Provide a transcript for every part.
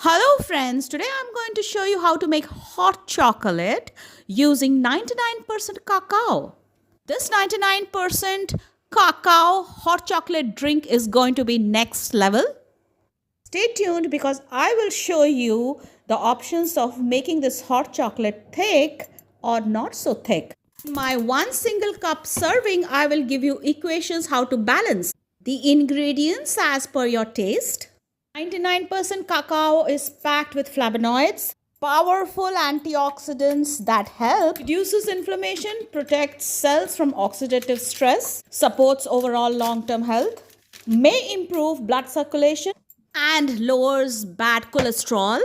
Hello friends, today I'm going to show you how to make hot chocolate using 99% cacao. This 99% cacao hot chocolate drink is going to be next level. Stay tuned because I will show you the options of making this hot chocolate thick or not so thick. In my one single cup serving, I will give you equations how to balance the ingredients as per your taste. 99% cacao is packed with flavonoids, powerful antioxidants that help reduces inflammation, protects cells from oxidative stress, supports overall long-term health, may improve blood circulation and lowers bad cholesterol,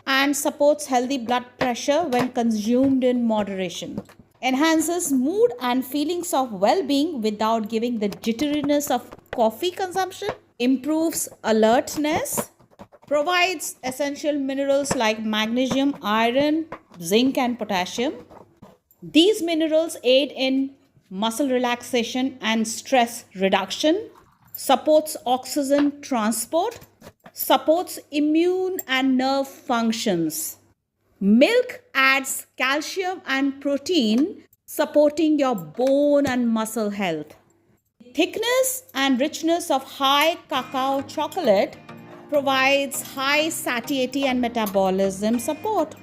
and supports healthy blood pressure when consumed in moderation. Enhances mood and feelings of well-being without giving the jitteriness of coffee consumption. Improves alertness, provides essential minerals like magnesium, iron, zinc, and potassium. These minerals aid in muscle relaxation and stress reduction, supports oxygen transport, supports immune and nerve functions. Milk adds calcium and protein, supporting your bone and muscle health. Thickness and richness of high cacao chocolate provides high satiety and metabolism support.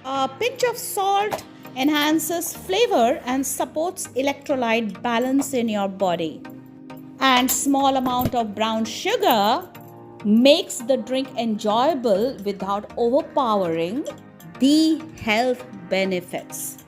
A pinch of salt enhances flavor and supports electrolyte balance in your body. And small amount of brown sugar makes the drink enjoyable without overpowering the health benefits.